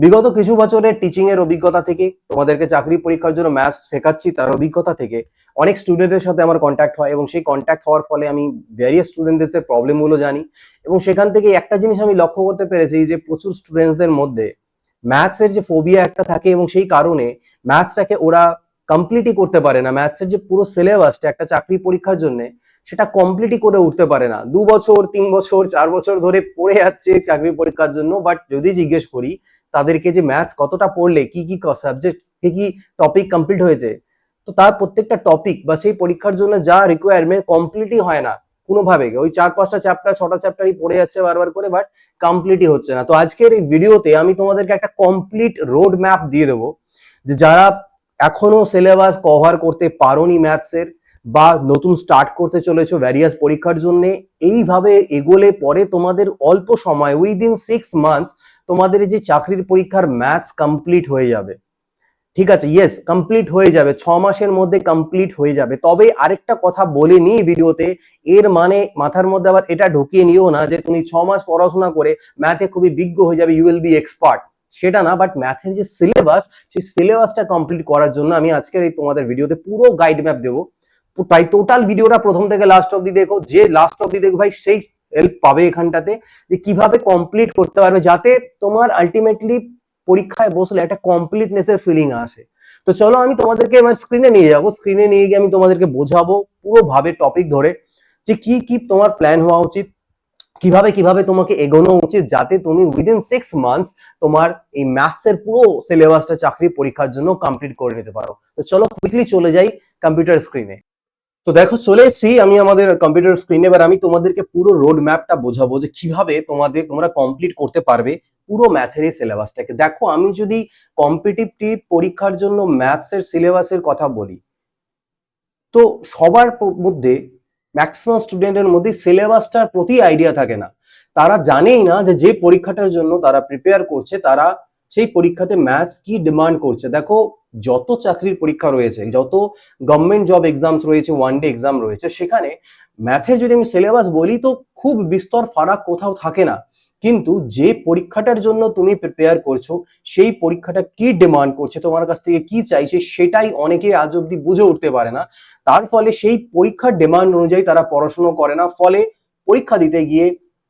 বিগত কিছু বছরের টিচিং এর অভিজ্ঞতা থেকে, তোমাদেরকে চাকরি পরীক্ষার জন্য ম্যাথস শেখাচ্ছি তার অভিজ্ঞতা থেকে অনেক স্টুডেন্টের সাথে আমার কন্ট্যাক্ট হয়, এবং সেই কন্ট্যাক্ট হওয়ার ফলে আমি ভেরিয়াস স্টুডেন্টদের প্রবলেমগুলো জানি। এবং সেখান থেকে একটা জিনিস আমি লক্ষ্য করতে পেরেছি যে প্রচুর স্টুডেন্টসদের মধ্যে ম্যাথসের যে ফোবিয়া একটা থাকে, এবং সেই কারণে ম্যাথসটাকে ওরা কমপ্লিটই করতে পারে না। ম্যাথসের যে পুরো সিলেবাসটা একটা চাকরি পরীক্ষার জন্য, সেটা কমপ্লিটই করে উঠতে পারে না। 2 বছর 3 বছর 4 বছর ধরে পড়ে যাচ্ছে চাকরি পরীক্ষার জন্য। বাট যদি জিজ্ঞেস করি তাদেরকে যে ম্যাথস কতটা পড়লে, কি কি সাবজেক্ট, কি কি টপিক কমপ্লিট হয়েছে, তো তার প্রত্যেকটা টপিক বা সেই পরীক্ষার জন্য যা রিকোয়ারমেন্ট কমপ্লিটই হয় না কোনোভাবে। ওই 4-5টা চ্যাপ্টার 6টা চ্যাপ্টারই পড়ে যাচ্ছে বারবার করে, বাট কমপ্লিটই হচ্ছে না। তো আজকের এই ভিডিওতে আমি তোমাদেরকে একটা কমপ্লিট রোড ম্যাপ দিয়ে দেবো, যে যারা এখনো সিলেবাস কভার করতে পারোনি ম্যাথসের, বা নতুন স্টার্ট করতে চলেছো ভ্যারিয়াস পরীক্ষার জন্য, এইভাবে এগোলে পরে তোমাদের অল্প সময়, উইদিন 6 মান্থস তোমাদের যে চাকরির পরীক্ষার ম্যাথস কমপ্লিট হয়ে যাবে। ঠিক আছে, ইয়েস, কমপ্লিট হয়ে যাবে, 6 মাসের মধ্যে কমপ্লিট হয়ে যাবে। তবে আরেকটা কথা বলে নি ভিডিওতে, এর মানে মাথার মধ্যে আবার এটা ঢুকিয়ে নিও না যে তুমি 6 মাস পড়াশোনা করে ম্যাথে খুবই বিজ্ঞ হয়ে যাবে, ইউ উইল বি এক্সপার্ট। সেটা না, বাট ম্যাথের যে সিলেবাস, সেই সিলেবাসটা কমপ্লিট করার জন্য আমি আজকের এই তোমাদের ভিডিওতে পুরো গাইড ম্যাপ দেবো। তাই টোটাল ভিডিওটা প্রথম থেকে লাস্ট অব্দি দেখো। যে লাস্ট অব্দি দেখো ভাই, সেই হেল্প পাবে এখানটাতে, যে কিভাবে কমপ্লিট করতে পারবে, যাতে তোমার আলটিমেটলি পরীক্ষায় বসলে একটা কমপ্লিটনেসের ফিলিং আসে। তো চলো আমি তোমাদেরকে এবার স্ক্রিনে নিয়ে যাবো। স্ক্রিনে নিয়ে গিয়ে আমি তোমাদেরকে বোঝাবো পুরো ভাবে টপিক ধরে, যে কি কি তোমার প্ল্যান হওয়া উচিত, কিভাবে কিভাবে তোমাকে এগোনো উচিত, যাতে তুমি উইদিন 6 মান্থস তোমার এই ম্যাথসের পুরো সিলেবাসটা চাকরি পরীক্ষার জন্য কমপ্লিট করে নিতে পারো। তো চলো কুইকলি চলে যাই কম্পিউটার স্ক্রিনে। তো দেখো চলে এসেছি আমি আমাদের কম্পিউটার স্ক্রিনে। এবার আমি তোমাদেরকে পুরো রোড ম্যাপটা বোঝাবো, যে কিভাবে তোমরা কমপ্লিট করতে পারবে পুরো ম্যাথের এই সিলেবাসটাকে। দেখো, আমি যদি কম্পিটিটিভ পরীক্ষার জন্য ম্যাথসের সিলেবাসের কথা বলি, তো সবার মধ্যে, ম্যাক্সিমাম স্টুডেন্টের মধ্যে সিলেবাসটার প্রতি আইডিয়া থাকে না। তারা জানেই না যে যে পরীক্ষাটার জন্য তারা প্রিপেয়ার করছে, তারা সেই পরীক্ষাতে ম্যাথস কি ডিমান্ড করছে। দেখো, যত চাকরির পরীক্ষা রয়েছে, যত গভর্নমেন্ট জব এক্সামস রয়েছে, ওয়ান ডে এক্সাম রয়েছে, সেখানে ম্যাথের যদি আমি সিলেবাস বলি, তো খুব বিস্তর ফারাক কোথাও থাকে না। কিন্তু যে পরীক্ষাটার জন্য তুমি প্রিপেয়ার করছো, সেই পরীক্ষাটা কি ডিমান্ড করছে, তোমার কাছ থেকে কি চাইছে, সেটাই অনেকে আজ অব্দি বুঝে উঠতে পারে না। তার ফলে সেই পরীক্ষার ডিমান্ড অনুযায়ী তারা পড়াশোনা করে না। ফলে পরীক্ষা দিতে গিয়ে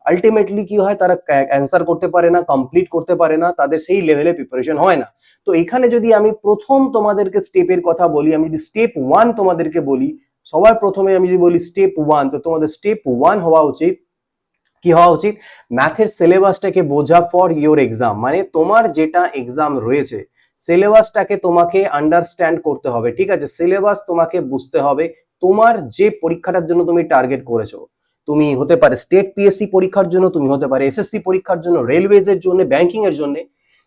আলটিমেটলি কি হয়, তারা অ্যান্সার করতে পারে না, কমপ্লিট করতে পারে না, তাদের সেই লেভেলে প্রিপারেশন হয় না। তো এখানে যদি আমি প্রথম তোমাদেরকে স্টেপের কথা বলি, আমি যদি স্টেপ 1 তোমাদেরকে বলি, সবার প্রথমে আমি যদি বলি স্টেপ 1, তো তোমাদের স্টেপ 1 হওয়া উচিত, কি হওয়া উচিত, ম্যাথের সিলেবাসটাকে বোঝা ফর ইওর এক্সাম। মানে তোমার যেটা এক্সাম রয়েছে, সিলেবাসটাকে তোমাকে আন্ডারস্ট্যান্ড করতে হবে। ঠিক আছে, সিলেবাস তোমাকে বুঝতে হবে। তোমার যে পরীক্ষাটার জন্য তুমি টার্গেট করেছো, তুমি হতে পারে স্টেট পিএসসি পরীক্ষার জন্য, তুমি হতে পারে এসএসসি পরীক্ষার জন্য, রেলওয়েজ এর জন্য, ব্যাংকিং এর জন্য,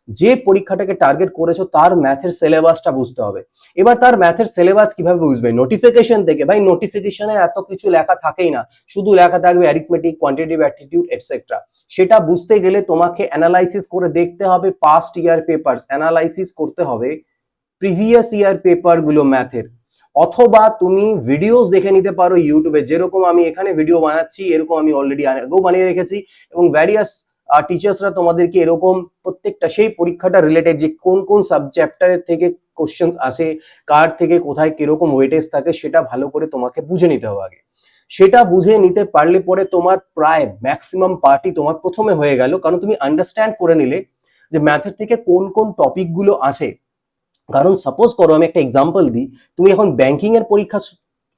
যে পরীক্ষাটাকে টার্গেট করেছো তার ম্যাথের সিলেবাসটা বুঝতে হবে। এবার তার ম্যাথের সিলেবাস কিভাবে বুঝবে? নোটিফিকেশন থেকে। ভাই, নোটিফিকেশনে এত কিছু লেখা থাকেই না, শুধু লেখা থাকবে অ্যারিথমেটিক, কোয়ান্টিটেটিভ অ্যাপটিটিউড, এটসেট্রা। সেটা বুঝতে গেলে তোমাকে অ্যানালাইসিস করে দেখতে হবে পাস্ট ইয়ার পেপারস, অ্যানালাইসিস করতে হবে প্রিভিয়াস ইয়ার পেপার গুলো ম্যাথের, অথবা তুমি ভিডিওস দেখে নিতে পারো ইউটিউবে। যেরকম আমি এখানে ভিডিও বানাচ্ছি, এরকম আমি অলরেডি আগেও বানিয়ে রেখেছি, এবং ভ্যারিয়াস টিচার্সরা তোমাদেরকে এরকম প্রত্যেকটা সেই পরীক্ষাটা রিলেটেড, যে কোন কোন সাবচ্যাপ্টারের থেকে কোশ্চেন আসে, কার থেকে কোথায় কিরকম ওয়েটেজ থাকে, সেটা ভালো করে তোমাকে বুঝে নিতে হবে আগে। সেটা বুঝে নিতে পারলে পরে তোমার প্রায় ম্যাক্সিমাম পার্টই তোমার প্রথমে হয়ে গেল, কারণ তুমি আন্ডারস্ট্যান্ড করে নিলে যে ম্যাথের থেকে কোন কোন টপিক গুলো আসে। কারণ সাপোজ করো, আমি একটা এক্সাম্পল দিই, তুমি এখন ব্যাংকিং এর পরীক্ষা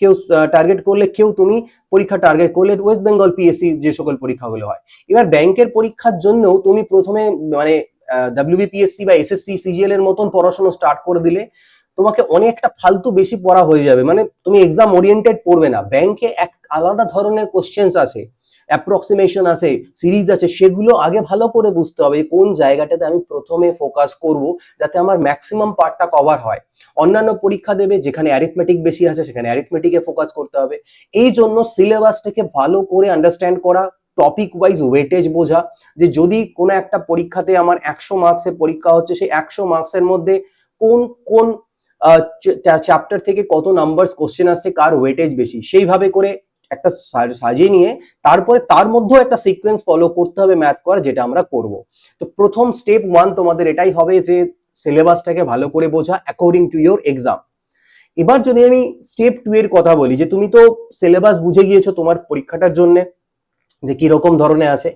কেউ টার্গেট করলে, কেউ তুমি পরীক্ষা টার্গেট করলে ওয়েস্ট বেঙ্গল পিএসসি যে সকল পরীক্ষাগুলো হয়। এবার ব্যাংকের পরীক্ষার জন্য তুমি প্রথমে মানে ডাব্লিউবিপিএসসি বা এসএসসি সিজিএল এর মতন পড়াশোনা স্টার্ট করে দিলে তোমাকে অনেকটা ফালতু বেশি পড়া হয়ে যাবে। মানে তুমি এক্সাম ওরিয়েন্টেড পড়বে না। ব্যাংকে এক আলাদা ধরনের কোশ্চেন্স আছে, অ্যাপ্রক্সিমেশন আছে, সিরিজ আছে, সেগুলো আগে ভালো করে বুঝতে হবে কোন জায়গাটাতে আমি প্রথমে ফোকাস করব, যাতে আমার ম্যাক্সিমাম পার্টটা কভার হয়। অন্যান্য পরীক্ষা দেবে যেখানে অ্যারিথমেটিক বেশি আছে, সেখানে অ্যারিথমেটিকে ফোকাস করতে হবে। এই জন্য সিলেবাসটাকে ভালো করে আন্ডারস্ট্যান্ড করা, টপিক ওয়াইজ ওয়েটেজ বোঝা, যে যদি কোনো একটা পরীক্ষাতে আমার 100 মার্কসের পরীক্ষা হচ্ছে, সেই 100 মার্কসের মধ্যে কোন কোন চ্যাপ্টার থেকে কত নাম্বারস কোশ্চেন আসছে, কার ওয়েটেজ বেশি, সেইভাবে করে একটা সাজিয়ে নিয়ে তারপরে তার মধ্যেও একটা সিকোয়েন্স ফলো করতে হবে ম্যাথ করার, যেটা আমরা করব। তো প্রথম স্টেপ 1 তোমাদের এটাই হবে যে সিলেবাসটাকে ভালো করে বোঝা অ্যাকর্ডিং টু ইয়োর এক্সাম। এবার যদি আমি স্টেপ 2 এর কথা বলি, যে তুমি তো সিলেবাস বুঝে গিয়েছো তোমার পরীক্ষাটার জন্য যে কিরকম ধরনের আছে,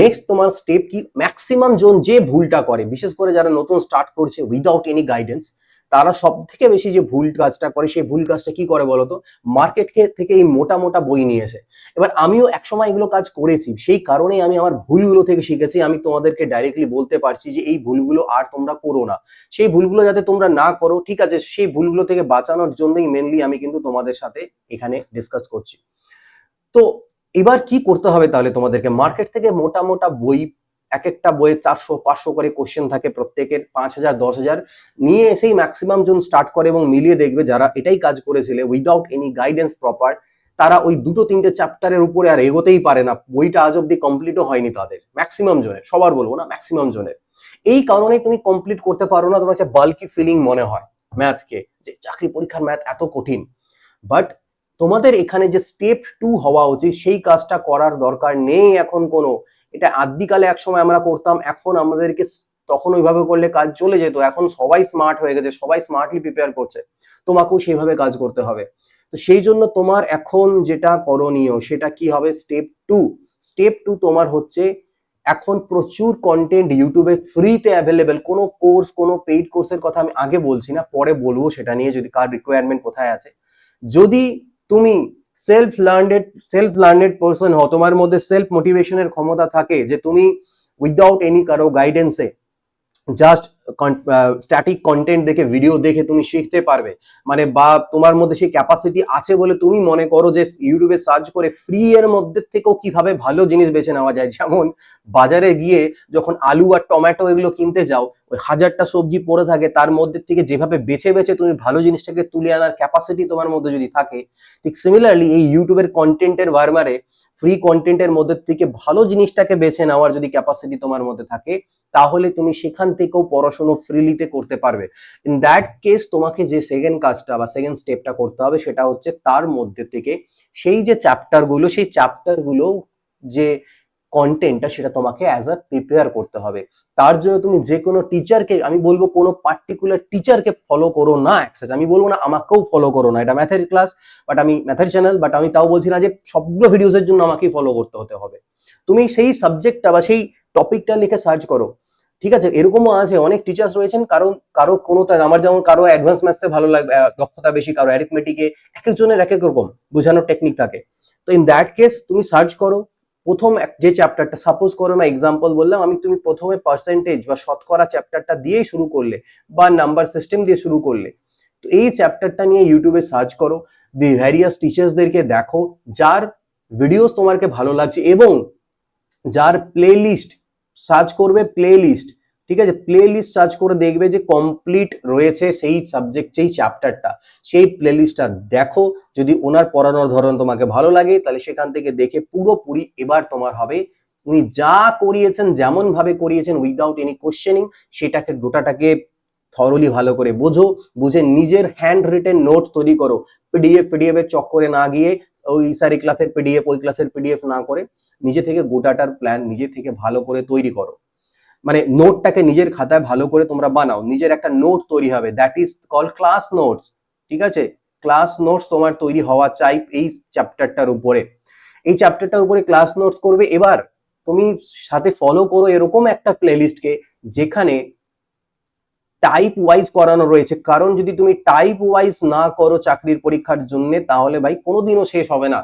নেক্সট তোমার স্টেপ কি, ম্যাক্সিমাম জন যে ভুলটা করে, বিশেষ করে যারা নতুন স্টার্ট করছে উইদাউট এনি গাইডেন্স, তারা সব থেকে বেশি যে ভুল কাজটা করে, সেই ভুল কাজটা কি করে বলতো, মার্কেট থেকে এই মোটা মোটা বই নিয়েছে। এবার আমিও একসময় এগুলো কাজ করেছি, সেই কারণেই আমি আমার ভুলগুলো থেকে শিখেছি। আমি তোমাদেরকে ডাইরেক্টলি বলতে পারছি যে এই ভুলগুলো আর তোমরা করো না। সেই ভুলগুলো যাতে তোমরা না করো, ঠিক আছে, সেই ভুলগুলো থেকে বাঁচানোর জন্যই মেনলি আমি কিন্তু তোমাদের সাথে এখানে ডিসকাস করছি। তো এবার কি করতে হবে তাহলে তোমাদেরকে, মার্কেট থেকে মোটা মোটা বই, এক একটা বইয়ে 400-500 করে কোশ্চেন থাকে, প্রত্যেকের 5,000-10,000 নিয়ে এসেই ম্যাক্সিমাম জন স্টার্ট করে, এবং মিলিয়ে দেখবে যারা এটাই কাজ করেছিলে উইদাউট এনি গাইডেন্স প্রপার, তারা ওই 2-3টে চ্যাপ্টারের উপরে আর এগোতেই পারে না, বইটা আজ অব্দি কমপ্লিটও হয়নি তাদের, ম্যাক্সিমাম জনের, সবার বলবো না, ম্যাক্সিমাম জনের। এই কারণেই তুমি কমপ্লিট করতে পারো না, তোমার হচ্ছে বাল্কি ফিলিং মনে হয় ম্যাথকে, যে চাকরি পরীক্ষার ম্যাথ এত কঠিন। বাট তোমাদের এখানে যে স্টেপ 2 হওয়া উচিত, সেই কাজটা করার দরকার নেই এখন কোনো। এটা আদিকালে এক সময় আমরা করতাম, এখন আমাদেরকে তখন ওইভাবে করলে কাজ চলে যেত, এখন সবাই স্মার্ট হয়ে গেছে, সবাই স্মার্টলি প্রিপেয়ার করছে, তোমাকেও সেইভাবে কাজ করতে হবে। তো সেই জন্য তোমার এখন যেটা করণীয় সেটা কি হবে, স্টেপ 2। স্টেপ 2 তোমার হচ্ছে, এখন প্রচুর কন্টেন্ট ইউটিউবে ফ্রিতে অ্যাভেলেবেল, কোনো কোর্স, কোনো পেইড কোর্সের কথা আমি আগে বলছি না, পরে বলবো সেটা নিয়ে, যদি কার রিকোয়ারমেন্ট কোথায় আছে। যদি তুমি সেলফ লার্নেড পার্সন হও, তোমার মধ্যে সেলফ মোটিভেশনের ক্ষমতা থাকে, যে তুমি উইদাউট এনি কারো গাইডেন্সে জাস্ট স্ট্যাটিক কন্টেন্ট দেখে, ভিডিও দেখে তুমি শিখতে পারবে, মানে বা তোমার মধ্যে সেই ক্যাপাসিটি আছে বলে তুমি মনে করো যে ইউটিউবে সার্চ করে ফ্রি এর মধ্যে থেকেও কিভাবে ভালো জিনিস বেছে নেওয়া যায়। যেমন বাজারে গিয়ে যখন আলু আর টমেটো এগুলো কিনতে যাও, ওই 1000টা সবজি পড়ে থাকে, তার মধ্যে থেকে যেভাবে বেছে বেছে তুমি ভালো জিনিসটাকে তুলে আনার ক্যাপাসিটি তোমার মধ্যে যদি থাকে, ঠিক সিমিলারলি এই ইউটিউবের কন্টেন্টের ভার্মারে ফ্রি কন্টেন্টের মধ্যে থেকে ভালো জিনিসটাকে বেছে নেওয়ার যদি ক্যাপাসিটি তোমার মধ্যে থাকে, তাহলে তুমি সেখান থেকেও পড়াশোনা ফ্রিলিতে করতে পারবে। ইন দ্যাট কেস তোমাকে যে সেকেন্ড কাজটা বা সেকেন্ড স্টেপটা করতে হবে, সেটা হচ্ছে তার মধ্যে থেকে সেই যে চ্যাপ্টারগুলো, সেই চ্যাপ্টারগুলো যে কন্টেন্টটা, সেটা তোমাকে অ্যাজ আ প্রিপেয়ার করতে হবে। তার জন্য তুমি যে কোনো টিচারকে, আমি বলবো কোনো পার্টিকুলার টিচারকে ফলো করো না, আমি বলবো না আমাকেও ফলো করো না, এটা ম্যাথের ক্লাস, বাট আমি ম্যাথের চ্যানেল, বাট আমি তাও বলছি না যে সবগুলো ভিডিওসের জন্য আমাকেই ফলো করতে হতে হবে। তুমি সেই সাবজেক্টটা বা সেই টপিকটা লিখে সার্চ করো, ঠিক আছে। এরকমও আছে, অনেক টিচার্স রয়েছেন, কারণ কারো কোনো, আমার যেমন কারো অ্যাডভান্স ম্যাথসে ভালো লাগবে, দক্ষতা বেশি, কারো অ্যারিথমেটিকে, এক একজনের এক এক রকম বোঝানোর টেকনিক থাকে। তো ইন দ্যাট কেস তুমি সার্চ করো, প্রথম যে চ্যাপ্টারটা, সাপোজ করো না এক্সাম্পল বললাম আমি, তুমি প্রথমে পার্সেন্টেজ বা শতকরা চ্যাপ্টারটা দিয়েই শুরু করলে, বা নাম্বার সিস্টেম দিয়ে শুরু করলে, তো এই চ্যাপ্টারটা নিয়ে ইউটিউবে সার্চ করো, ভ্যারিয়াস টিচার্সদেরকে দেখো, যার ভিডিওস তোমাকে ভালো লাগছে, এবং যার প্লে লিস্ট সার্চ করবে, প্লে লিস্ট, ঠিক আছে, প্লে লিস্ট সার্চ করে দেখবে যে কমপ্লিট রয়েছে সেই সাবজেক্ট, সেই চ্যাপ্টারটা, সেই প্লে লিস্টটা দেখো। যদি ওনার পড়ানোর ধরন তোমাকে ভালো লাগে, তাহলে সেখান থেকে দেখে পুরোপুরি এবার তোমার হবে, উনি যা করিয়েছেন, যেমন ভাবে করিয়েছেন উইদাউট এনি কোশ্চেনিং, সেটাকে গোটাটাকে থরলি ভালো করে বোঝো, বুঝে নিজের হ্যান্ড রিটেন নোট তৈরি করো, পিডিএফ এর চক্করে না গিয়ে, ওই স্যার ক্লাসের পিডিএফ, ওই ক্লাসের পিডিএফ না করে, নিজে থেকে গোটাটার প্ল্যান নিজে থেকে ভালো করে তৈরি করো। মানে নোটটাকে নিজের খাতায় ভালো করে তোমরা বানাও, নিজের একটা নোট তৈরি হবে, that is call class notes, ঠিক আছে। ক্লাস নোটস তোমার তৈরি হওয়া চাই এই চ্যাপ্টারটার উপরে, এই চ্যাপ্টারটার উপরে ক্লাস নোটস করবে। এবার তুমি সাথে ফলো করো এরকম একটা প্লেলিস্টকে, যেখানে টাইপ ওয়াইজ করানো রয়েছে, কারণ যদি তুমি টাইপ ওয়াইজ না করো চাকরির পরীক্ষার জন্য, তাহলে ভাই কোনোদিনও শেষ হবে না।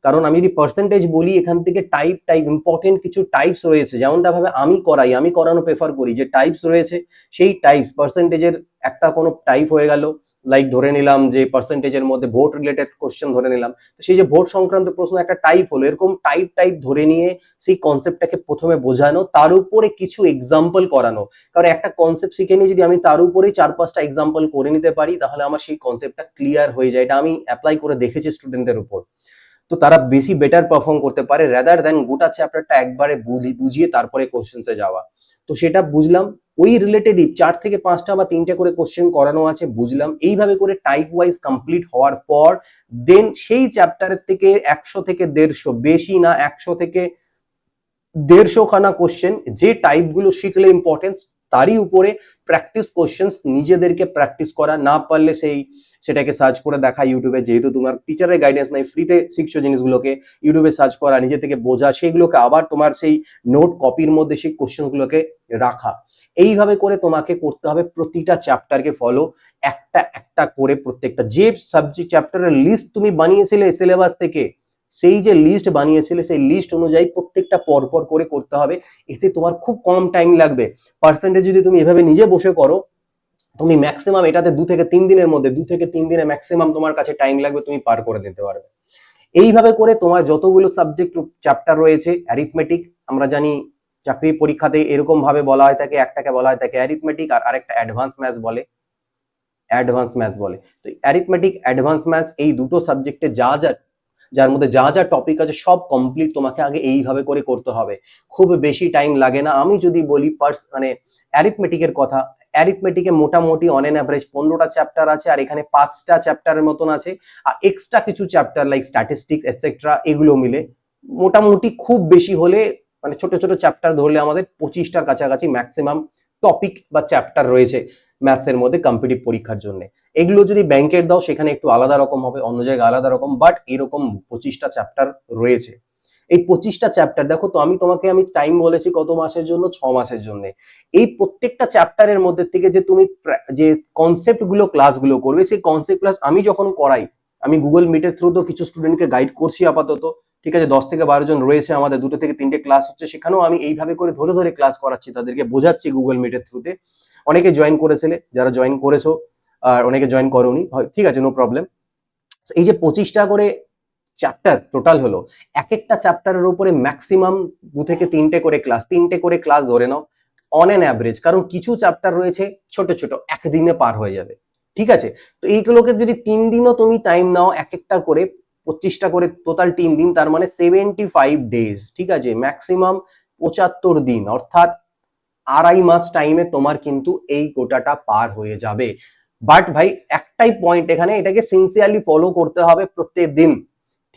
কারণ আমি যদি পার্সেন্টেজ বলি, এখান থেকে টাইপ ইম্পর্টেন্ট কিছু টাইপস রয়েছে, যেমনটা ভাবে আমি করাই, আমি করানো প্রেফার করি, যে টাইপস রয়েছে, সেই টাইপস পার্সেন্টেজের একটা কোনো টাইপ হয়ে গেল, লাইক ধরে নিলাম যে পার্সেন্টেজের মধ্যে ভোট রিলেটেড কোশ্চেন ধরে নিলাম, তো সেই যে ভোট সংক্রান্ত প্রশ্ন একটা টাইপ হলো, এরকম টাইপ ধরে নিয়ে সেই কনসেপ্টটাকে প্রথমে বোঝানো, তার উপরে কিছু এক্সাম্পল করানো। কারণ একটা কনসেপ্ট শিখে নিয়ে যদি আমি তার উপরেই 4-5টা এক্সাম্পল করে নিতে পারি, তাহলে আমার সেই কনসেপ্টটা ক্লিয়ার হয়ে যায়। এটা আমি অ্যাপ্লাই করে দেখেছি স্টুডেন্টদের উপর, তো তারা বেশি বেটার পারফর্ম করতে পারে, রাদার দেন গোটা চ্যাপ্টারটা একবারে বুঝিয়ে তারপরে কোশ্চেন্সে যাওয়া। তো সেটা বুঝলাম, ওই রিলেটেডই 4 থেকে 5টা বা 3টে করে কোশ্চেন করানো আছে, বুঝলাম। এইভাবে করে টাইপ ওয়াইজ কমপ্লিট হওয়ার পর দেন সেই চ্যাপ্টারের থেকে 100 থেকে 150, বেশি না 100 থেকে 150 খানা কোশ্চেন, যে টাইপগুলো শিখলে ইম্পর্টেন্স তারই উপরে প্র্যাকটিস কোশ্চেন্স, নিজেদেরকে প্র্যাকটিস করা, না পারলে সেটাকে সার্চ করে দেখা ইউটিউবে, যেহেতু তোমার টিচারের গাইডেন্স নাই, ফ্রিতে শিখছো জিনিসগুলোকে, ইউটিউবে সার্চ করা, নিজে থেকে বোঝা, সেইগুলোকে আবার তোমার সেই নোট কপির মধ্যে সেই কোশ্চেনগুলোকে রাখা। এইভাবে করে তোমাকে করতে হবে, প্রতিটা চ্যাপ্টারকে ফলো, একটা একটা করে প্রত্যেকটা যে সাবজেক্ট চ্যাপ্টারের লিস্ট তুমি বানিয়েছিলে সিলেবাস থেকে, সেই যে লিস্ট বানিয়েছিলে সেই লিস্ট অনুযায়ী প্রত্যেকটা পরপর করে করতে হবে। এতে তোমার খুব কম টাইম লাগবে। পার্সেন্টেজ যদি তুমি এভাবে নিজে বসে করো, তুমি ম্যাক্সিমাম এটাতে 2 থেকে 3 দিনের মধ্যে, 2 থেকে 3 দিনে ম্যাক্সিমাম তোমার কাছে টাইম লাগবে, তুমি পার করে দিতে পারবে। এইভাবে করে তোমার যতগুলো সাবজেক্ট চ্যাপ্টার রয়েছে, অ্যারিথমেটিক, আমরা জানি চাকরির পরীক্ষাতে এরকম ভাবে বলা হয় থাকে, একটাকে বলা হয় থাকে অ্যারিথমেটিক আর আরেকটা অ্যাডভান্স ম্যাথস বলে, তো অ্যারিথমেটিক, অ্যাডভান্স ম্যাথস, এই দুটো সাবজেক্টে যার মধ্যে যা যা টপিক আছে সব কমপ্লিট তোমাকে আগে এইভাবে করে করতে হবে। খুব বেশি টাইম লাগে না। আমি যদি বলি মানে অ্যারিথমেটিকের কথা, অ্যারিথমেটিকে মোটামুটি অন এন অ্যাভারেজ 15টা চ্যাপ্টার আছে, আর এখানে 5টা চ্যাপ্টারের মতন আছে, আর এক্সট্রা কিছু চ্যাপ্টার লাইক স্ট্যাটিস্টিক্স এটসেট্রা, এগুলো মিলে মোটামুটি খুব বেশি হলে মানে ছোট ছোট চ্যাপ্টার ধরলে আমাদের 25টার কাছাকাছি ম্যাক্সিমাম টপিক বা চ্যাপ্টার রয়েছে ম্যাথসের মধ্যে কম্পিটিটিভ পরীক্ষার জন্য। এগুলো যদি ব্যাংকের দাও সেখানে একটু আলাদা রকম হবে, অন্য জায়গায় আলাদা রকম, বাট এরকম 25টা চ্যাপ্টার রয়েছে। এই 25টা চ্যাপ্টার দেখো, তো আমি টাইম বলেছি কত মাসের জন্য, 6 মাসের জন্য। এই প্রত্যেকটা চ্যাপ্টারের মধ্যে থেকে যে তুমি যে কনসেপ্ট গুলো ক্লাসগুলো করবে, সেই কনসেপ্ট ক্লাস আমি যখন করাই, আমি গুগল মিটের থ্রু তো কিছু স্টুডেন্টকে গাইড করছি আপাতত, ঠিক আছে, 10 থেকে 12 জন রয়েছে আমাদের, 2 থেকে 3টে ক্লাস হচ্ছে, সেখানেও আমি এইভাবে করে ধরে ধরে ক্লাস করাচ্ছি, তাদেরকে বোঝাচ্ছি গুগল মিটের থ্রুতে। অনেকে জয়েন করেছিলে, যারা জয়েন করেছো, আর অনেকে জয়েন করোনি, ঠিক আছে, নো প্রবলেম। এই যে 25টা করে চ্যাপ্টার টোটাল হলো, এক একটা চ্যাপ্টারের উপরে ম্যাক্সিমাম 2 থেকে 3টে করে ক্লাস ধরে নাও অন এন অ্যাভারেজ, কারণ কিছু চ্যাপ্টার রয়েছে ছোট ছোট, একদিনে পার হয়ে যাবে, ঠিক আছে। তো এইগুলোকে যদি 3 দিনও তুমি টাইম নাও, এক একটা করে 25টা করে টোটাল 3 দিন, তার মানে 75 ডেজ, ঠিক আছে, ম্যাক্সিমাম 75 দিন, অর্থাৎ 2.5 মাস টাইমে তোমার কিন্তু এই গোটাটা পার হয়ে যাবে। বাট ভাই একটাই পয়েন্ট এখানে, এটাকে সিনসিয়ারলি ফলো করতে হবে প্রত্যেক দিন,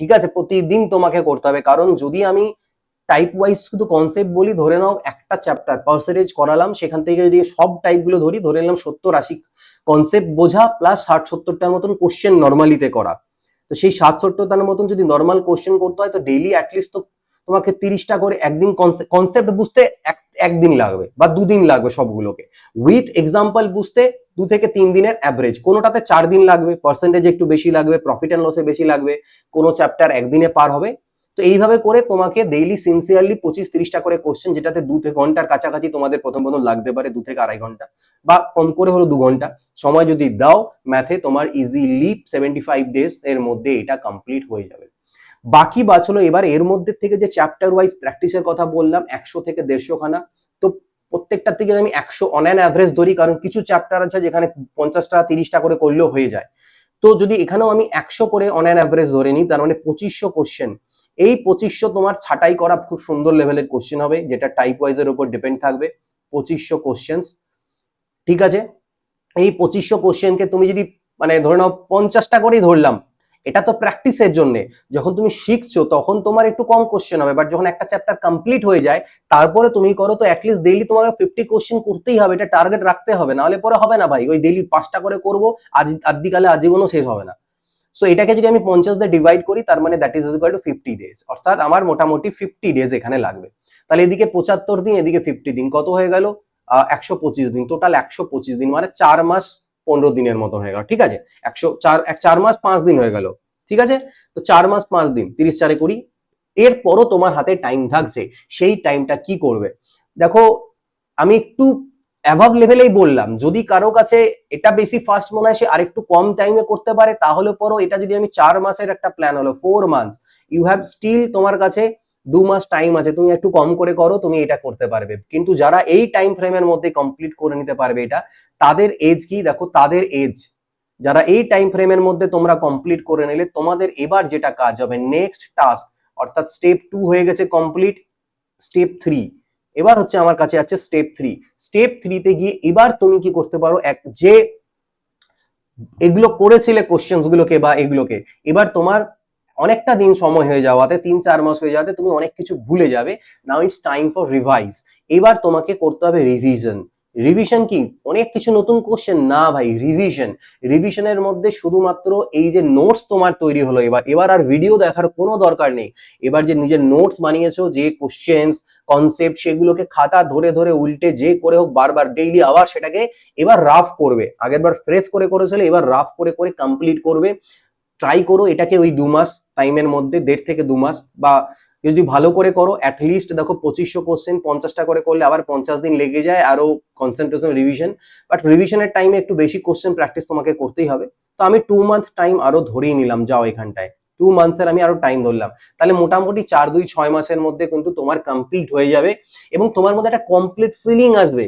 ঠিক আছে, প্রতিদিন তোমাকে করতে হবে। কারণ যদি আমি টাইপ ওয়াইজ শুধু কনসেপ্ট বলি, ধরে নাও একটা চ্যাপ্টার পার্সেন্টেজ করালাম, সেখান থেকে যদি সব টাইপগুলো ধরি, ধরে নিলাম 70-80 কনসেপ্ট বোঝা প্লাস 60-70টার মতন কোশ্চেন নর্মালিতে করা, তো সেই 60-70টার মতন যদি নর্মাল কোশ্চেন করতে হয়, তো ডেইলি অ্যাটলিস্ট তো তোমাকে 30টা করে একদিন কনসেপ্ট বুঝতে একদিন লাগবে বা 2 দিন লাগবে সবগুলোকে, উইথ এক্সাম্পল বুঝতে 2 থেকে 3 দিনের অ্যাভারেজ, কোনোটাতে 4 দিন লাগবে, পার্সেন্টেজ একটু বেশি লাগবে, প্রফিট অ্যান্ড লসে বেশি লাগবে, কোনো চ্যাপ্টার একদিনে পার হবে। তো এইভাবে করে তোমাকে ডেইলি সিনসিয়ারলি 25-30টা করে কোশ্চেন, যেটাতে 2 ঘন্টার কাছাকাছি তোমাদের প্রথম লাগতে পারে, 2 থেকে 2.5 ঘন্টা বা কম করে হলো 2 ঘন্টা সময় যদি দাও, ম্যাথে তোমার ইজিলি 75 ডেজ এর মধ্যে এটা কমপ্লিট হয়ে যাবে। বাকি বাঁচলো এবার এর মধ্যে থেকে যে চ্যাপ্টার ওয়াইজ প্র্যাকটিসের কথা বললাম, 100 থেকে 150 খানা, তো প্রত্যেকটা থেকে আমি 100 অন অ্যান অ্যাভারেজ ধরি, কারণ কিছু চ্যাপ্টার আছে যেখানে 50টা 30টা করে করলেও হয়ে যায়। তো যদি এখানেও আমি 100 করে অন অ্যান অ্যাভারেজ ধরে নিই, তার মানে 2500 কোশ্চেন। এই 2500 তোমার ছাঁটাই করা খুব সুন্দর লেভেলের কোশ্চেন হবে, যেটা টাইপ ওয়াইজ এর উপর ডিপেন্ড থাকবে। 2500 কোশ্চেন, ঠিক আছে। এই 2500 কোশ্চেনকে তুমি যদি মানে ধরে নাও 50টা করেই ধরলাম, এটা তো প্র্যাকটিসের জন্য, যখন তুমি শিখছো তখন তোমার একটু কম কোশ্চেন হবে, বাট যখন একটা চ্যাপ্টার কমপ্লিট হয়ে যায় তারপরে তুমি করো, তো অ্যাটলিস্ট ডেইলি তোমাকে 50 কোশ্চেন করতেই হবে, এটা টার্গেট রাখতে হবে, নাহলে পরে হবে না ভাই, ওই ডেইলি 5টা করে করবো, আদিকালে আজীবনও শেষ হবে না। সো এটাকে যদি আমি 50 দিয়ে ডিভাইড করি, তার মানে that is equal to 50 days, অর্থাৎ আমার মোটামুটি 50 ডেজ এখানে লাগবে। তাহলে এদিকে 75 দিন, এদিকে 50 দিন, কত হয়ে গেল 125 দিন, টোটাল 125 দিন, মানে 4 মাস 15 দিনের মতো হয়ে গেল, ঠিক আছে। 4 মাস 5 দিন হয়ে গেল, ঠিক আছে। তো 4 মাস 5 দিন, 30-4-20, এরপরও তোমার হাতে টাইম থাকছে, সেই টাইমটা কি করবে? দেখো আমি একটু অ্যাভাব লেভেলেই বললাম, যদি কারো কাছে এটা বেশি ফাস্ট মনে হয়, সে আরেকটু কম টাইমে করতে পারে, তাহলে পরও এটা যদি আমি 4 মাসের একটা প্ল্যান হলো 4 মান্থস, ইউ হ্যাভ স্টিল তোমার কাছে 2 মাস টাইম আছে, তুমি একটু কম করে করো, তুমি এটা করতে পারবে। কিন্তু যারা এই টাইম ফ্রেমের মধ্যে কমপ্লিট করে নিতে পারবে এটা, তাদের এজ কি দেখো, তাদের এজ, যারা এই টাইম ফ্রেমের মধ্যে তোমরা কমপ্লিট করে নিলে, তোমাদের এবার যেটা কাজ হবে নেক্সট টাস্ক, অর্থাৎ স্টেপ 2 হয়ে গেছে কমপ্লিট, স্টেপ 3, এবার হচ্ছে আমার কাছে আছে স্টেপ 3। স্টেপ 3 তে গিয়ে এবার তুমি কি করতে পারো, যে এগুলো করেছিলে কোশ্চেন্স গুলোকে বা এগুলোকে, এবার তোমার অনেকটা দিন সময় হয়ে যাওয়াতে, 3-4 মাস হয়ে যাওয়াতে তুমি অনেক কিছু ভুলে যাবে। Now it's time for revise. এবার তোমাকে করতে হবে রিভিশন। রিভিশন কি অনেক কিছু নতুন কোশ্চেন না ভাই, রিভিশন। রিভিশনের মধ্যে শুধুমাত্র এই যে নোটস তোমার তৈরি হলো, এবার এবার আর ভিডিও দেখার কোনো দরকার নেই। এবার যে নিজের নোটস বানিয়েছো, যে কোশ্চেন্স কনসেপ্ট, সেগুলোকে খাতা ধরে ধরে উল্টে যে করে হোক বারবার ডেইলি আবার সেটাকে এবার রাফ করবে। আগের বার ফ্রেশ করে করেছিলে, এবার রাফ করে করে কমপ্লিট করবে। ট্রাই করো এটাকে ওই 2 মাস টাইমের মধ্যে, 1.5 থেকে 2 মাস, বা যদি ভালো করে করো অ্যাটলিস্ট দেখো 2500 কোশ্চেন 50টা করে করলে আবার 50 দিন লেগে যায় আরো কনসেন্ট্রেশন রিভিশন। বাট রিভিশনের টাইমে একটু বেশি কোশ্চেন প্র্যাকটিস তোমাকে করতেই হবে। তো আমি 2 মান্থ টাইম আরো ধরেই নিলাম, যাও এখানটায় 2 মান্থসের আমি আরো টাইম ধরলাম। তাহলে মোটামুটি 4-2-6 মাসের মধ্যে কিন্তু তোমার কমপ্লিট হয়ে যাবে এবং তোমার মধ্যে একটা কমপ্লিট ফিলিং আসবে।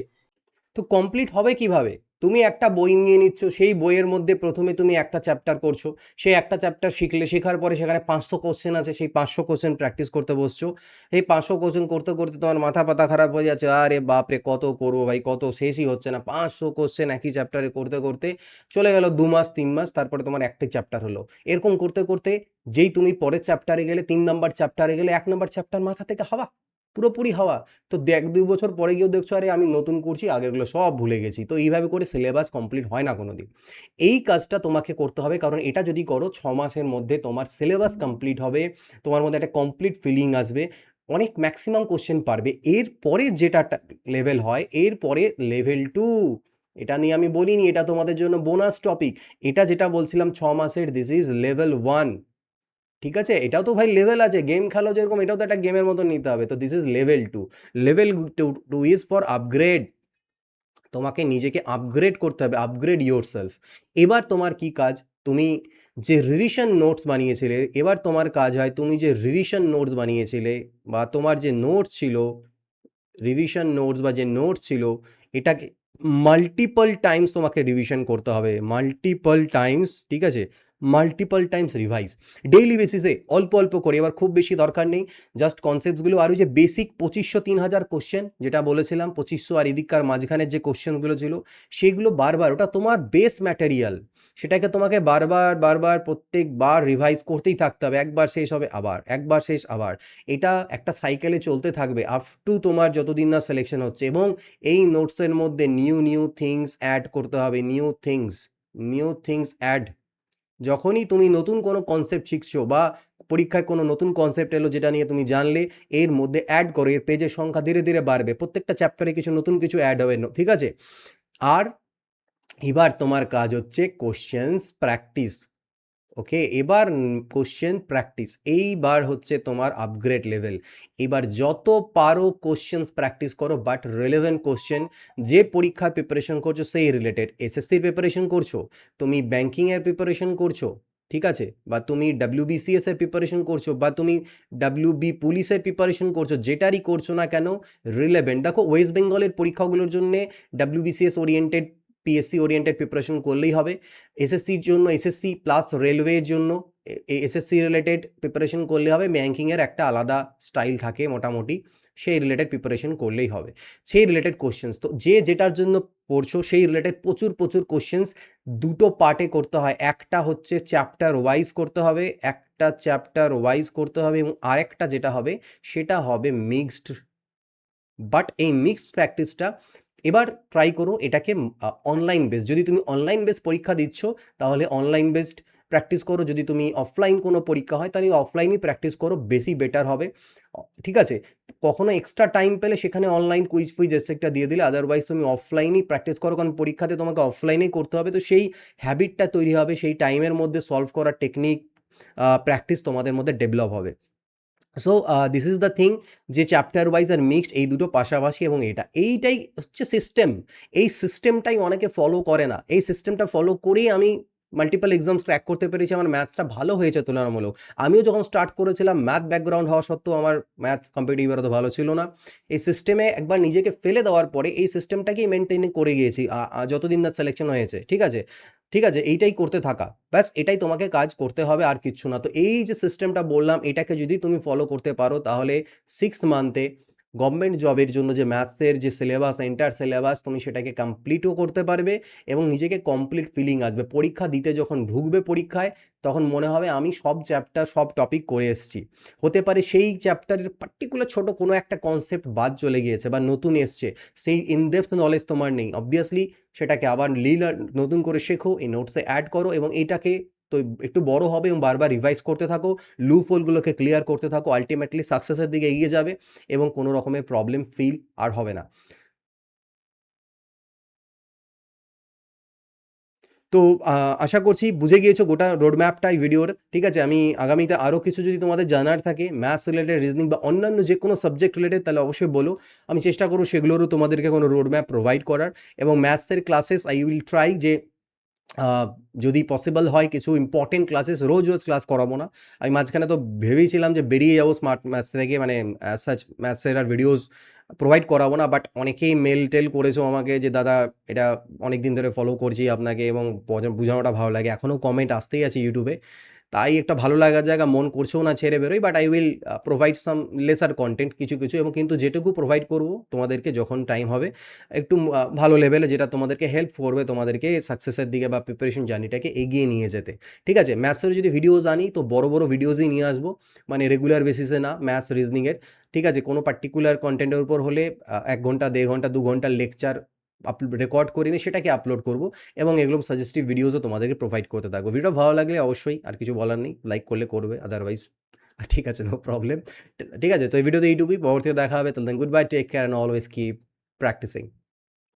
তো কমপ্লিট হবে কিভাবে? তুমি একটা বই নিয়ে নিচ্ছ, সেই বইয়ের মধ্যে প্রথমে তুমি একটা চ্যাপ্টার করছো, সেই একটা চ্যাপ্টার শেখার পরে সেখানে 500 কোশ্চেন আছে, সেই 500 কোশ্চেন প্র্যাকটিস করতে বসছো। এই 500 কোশ্চেন করতে করতে তোমার মাথা পাতা খারাপ হয়ে যাচ্ছে, আরে বাপরে কত করবো ভাই, কত, শেষই হচ্ছে না। 500 কোশ্চেন একই চ্যাপ্টারে করতে করতে চলে গেল 2 মাস 3 মাস, তারপরে তোমার একটাই চ্যাপ্টার হলো। এরকম করতে করতে যেই তুমি পরের চ্যাপ্টারে গেলে, 3 নম্বর চ্যাপ্টারে গেলে, 1 নম্বর চ্যাপ্টার মাথা থেকে হাওয়া, পুরোপুরি হাওয়া। তো 1-2 বছর পরে গিয়েও দেখছো আরে আমি নতুন করছি, আগেরগুলো সব ভুলে গেছি। তো এইভাবে করে সিলেবাস কমপ্লিট হয় না কোনোদিন। এই কাজটা তোমাকে করতে হবে, কারণ এটা যদি করো 6 মাসের মধ্যে তোমার সিলেবাস কমপ্লিট হবে, তোমার মধ্যে একটা কমপ্লিট ফিলিং আসবে, অনেক ম্যাক্সিমাম কোশ্চেন পারবে। এর পরে যেটা লেভেল হয়, এর পরে লেভেল 2, এটা নিয়ে আমি বলিনি, এটা তোমাদের জন্য বোনাস টপিক। এটা যেটা বলছিলাম 6 মাসের, দিস ইজ লেভেল 1। ঠিক আছে, এটাও তো ভাই লেভেল আছে, গেম খেলো যেরকম এটাও তো একটা গেমের মতো নিতে হবে। তো this is level 2। Level 2 is for upgrade. তোমাকে নিজেকে আপগ্রেড করতে হবে, আপগ্রেড ইয়োর সেলফ। এবার তোমার কি কাজ, তুমি যে রিভিশন নোটস বানিয়েছিলে, এবার তোমার কাজ হয় তুমি যে রিভিশন নোটস বানিয়েছিলে বা তোমার যে নোটস ছিল, রিভিশন নোটস বা যে নোটস ছিল, এটাকে মাল্টিপল টাইমস তোমাকে রিভিশন করতে হবে, মাল্টিপল টাইমস। ঠিক আছে, মাল্টিপল টাইমস রিভাইজ, ডেইলি বেসিসে অল্প অল্প করে। এবার খুব বেশি দরকার নেই, জাস্ট কনসেপ্টসগুলো। আর ওই যে বেসিক 2500-3000 কোশ্চেন যেটা বলেছিলাম, 2500 আর এদিককার মাঝখানের যে কোশ্চেনগুলো ছিল, সেগুলো বারবার, ওটা তোমার বেস ম্যাটেরিয়াল, সেটাকে তোমাকে বারবার বারবার প্রত্যেকবার রিভাইজ করতেই থাকতে হবে। একবার শেষ হবে আবার, একবার শেষ আবার, এটা একটা সাইকেলে চলতে থাকবে আপ টু তোমার যতদিন না সিলেকশন হচ্ছে। এবং এই নোটসের মধ্যে নিউ নিউ থিংস অ্যাড করতে হবে, নিউ থিংস অ্যাড। যখনই তুমি নতুন কোনো কনসেপ্ট শিখছো বা পরীক্ষায় কোনো নতুন কনসেপ্ট এলো যেটা নিয়ে তুমি জানলে, এর মধ্যে অ্যাড করো, এর পেজের সংখ্যা ধীরে ধীরে বাড়বে, প্রত্যেকটা চ্যাপ্টারে কিছু নতুন কিছু অ্যাড হবে, ঠিক আছে? আর এবার তোমার কাজ হচ্ছে কোশ্চেন্স প্র্যাকটিস। ওকে, এবার কোশ্চেন প্র্যাকটিস, এইবার হচ্ছে তোমার আপগ্রেড লেভেল। এবার যত পারো কোশ্চেন্স প্র্যাকটিস করো, বাট রিলেভেন্ট কোশ্চেন। যে পরীক্ষার প্রিপারেশন করছো সেই রিলেটেড, এসএসসির প্রিপারেশন করছো, তুমি ব্যাঙ্কিংয়ের প্রিপারেশন করছো, ঠিক আছে, বা তুমি ডাব্লিউবিসিএস এর প্রিপারেশন করছো, বা তুমি ডাব্লিউবি পুলিশের প্রিপারেশন করছো, যেটারই করছো না কেন, রিলেভেন্ট। দেখো ওয়েস্ট বেঙ্গলের পরীক্ষাগুলোর জন্য WBCS oriented, PSC oriented preparation করলেই হবে। এসএসসির জন্য, এসএসসি প্লাস রেলওয়ের জন্য এসএসসি রিলেটেড প্রিপারেশন করলে হবে। ব্যাঙ্কিংয়ের একটা আলাদা স্টাইল থাকে মোটামুটি, সেই রিলেটেড প্রিপারেশন করলেই হবে, সেই রিলেটেড কোশ্চেন্স। তো যে যেটার জন্য পড়ছো সেই রিলেটেড প্রচুর প্রচুর কোশ্চেন্স দুটো পার্টে করতে হয়। একটা হচ্ছে চ্যাপ্টার ওয়াইজ করতে হবে, একটা চ্যাপ্টার ওয়াইজ করতে হবে, এবং আরেকটা যেটা হবে সেটা হবে মিক্সড। বাট এই মিক্সড প্র্যাকটিসটা এবার ট্রাই করো এটাকে অনলাইন বেস। যদি তুমি অনলাইন বেস পরীক্ষা দিচ্ছ তাহলে অনলাইন বেসড প্র্যাকটিস করো, যদি তুমি অফলাইন কোনো পরীক্ষা হয় তাহলে অফলাইনই প্র্যাকটিস করো, বেশি বেটার হবে। ঠিক আছে, কখনো এক্সট্রা টাইম পেলে সেখানে অনলাইন কুইজ ফুইজ এসেক্টটা দিয়ে দিলে, আদারওয়াইজ তুমি অফলাইনই প্র্যাকটিস করো, কারণ পরীক্ষাতে তোমাকে অফলাইনেই করতে হবে। তো সেই হ্যাবিটটা তৈরি হবে, সেই টাইমের মধ্যে সলভ করার টেকনিক প্র্যাকটিস তোমাদের মধ্যে ডেভেলপ হবে। So this is the thing, যে চ্যাপ্টার ওয়াইজ আর মিক্সড এই দুটো পাশাপাশি, এবং এইটাই হচ্ছে সিস্টেম। এই সিস্টেমটাই অনেকে ফলো করে না, এই সিস্টেমটা ফলো করেই আমি মাল্টিপল এক্সামস ক্র্যাক করতে পেরেছি, আমার ম্যাথসটা ভালো হয়েছে তুলনামূলক। আমিও যখন স্টার্ট করেছিলাম ম্যাথ ব্যাকগ্রাউন্ড হওয়া সত্ত্বেও আমার ম্যাথ কম্পিটিটিভ তো ভালো ছিল না। এই সিস্টেমে একবার নিজেকে ফেলে দেওয়ার পরে এই সিস্টেমটাকেই মেনটেন করে গিয়েছি যতদিন না সিলেকশন হয়েছে। ঠিক আছে, ঠিক আছে, এইটাই করতে থাকা, ব্যাস এটাই তোমাকে কাজ করতে হবে, আর কিচ্ছু না। তো এই যে সিস্টেমটা বললাম, এটাকে যদি তুমি ফলো করতে পারো তাহলে 6 মান্থে গভর্নমেন্ট জবের জন্য যে ম্যাথসের যে সিলেবাস, এন্টার সিলেবাস, তুমি সেটাকে কমপ্লিটও করতে পারবে এবং নিজেকে কমপ্লিট ফিলিং আসবে। পরীক্ষা দিতে যখন ঢুকবে পরীক্ষায়, তখন মনে হবে আমি সব চ্যাপ্টার, সব টপিক করে এসেছি। হতে পারে সেই চ্যাপ্টারের পার্টিকুলার ছোট কোনো একটা কনসেপ্ট বাদ চলে গিয়েছে বা নতুন এসছে, সেই ইনডেপথ নলেজ তোমার নেই। অবভিয়াসলি সেটাকে আবার নতুন করে শেখো, এই নোটসে অ্যাড করো এবং এইটাকে তো একটু বড় হবে এবং বারবার রিভাইজ করতে থাকো, লুপ হোলগুলোকে ক্লিয়ার করতে থাকো, আলটিমেটলি সাকসেসের দিকে এগিয়ে যাবে এবং কোনো রকমের প্রবলেম ফিল আর হবে না। তো আশা করছি বুঝে গিয়েছো গোটা রোডম্যাপটা এই ভিডিওর। ঠিক আছে, আমি আগামীতে আরও কিছু যদি তোমাদের জানার থাকে ম্যাথস রিলেটেড, রিজনিং বা অন্যান্য যে কোনো সাবজেক্ট রিলেটেড, তাহলে অবশ্যই বলো। আমি চেষ্টা করবো সেগুলোরও তোমাদেরকে কোনো রোডম্যাপ প্রোভাইড করার। এবং ম্যাথসের ক্লাসেস আই উইল ট্রাই যে আহ, যদি পসিবল হয় কিছু ইম্পর্টেন্ট ক্লাসেস রোজ রোজ ক্লাস করাবো না। আমি মাঝখানে তো ভেবেইছিলাম যে বেরিয়ে যাবো স্মার্ট ম্যাথস থেকে, মানে সাচ ম্যাথসের আর ভিডিওস প্রোভাইড করাবো না, বাট অনেকেই মেল টেল করেছো আমাকে যে দাদা এটা অনেক দিন ধরে ফলো করছি আপনাকে এবং বোঝানোটা ভালো লাগে, এখনও কমেন্ট আসতেই আছে ইউটিউবে। তাই একটা ভালো লাগার জায়গা, মন করছেও না ছেড়ে বেরোই, but I will provide some lesser content কিছু কিছু, এবং কিন্তু যেটুকু প্রোভাইড করবো তোমাদেরকে যখন টাইম হবে একটু ভালো লেভেলে, যেটা তোমাদেরকে হেল্প করবে তোমাদেরকে সাকসেসের দিকে বা প্রিপারেশন জার্নিটাকে এগিয়ে নিয়ে যেতে। ঠিক আছে, ম্যাথসের যদি ভিডিওস আনি তো বড় বড় ভিডিওসই নিয়ে আসবো, মানে রেগুলার বেসিসে না, ম্যাথস রিজনিংয়ের। ঠিক আছে, কোনো পার্টিকুলার কন্টেন্টের উপর হলে 1 ঘন্টা, 1.5 ঘন্টা, 2 ঘন্টার লেকচার রেকর্ড করে নিয়ে সেটাকে আপলোড করবো এবং এগুলো সাজেস্টিভ ভিডিওসও তোমাদেরকে প্রোভাইড করতে থাকবো। ভিডিও ভালো লাগলে অবশ্যই, আর কিছু বলার নেই, লাইক করলে করবে, আদারওয়াইজ ঠিক আছে, নো প্রবলেম। ঠিক আছে, তো এই ভিডিওতে এইটুকুই, পরবর্তীতে দেখা হবে। তাহলে goodbye, take care and always keep practising.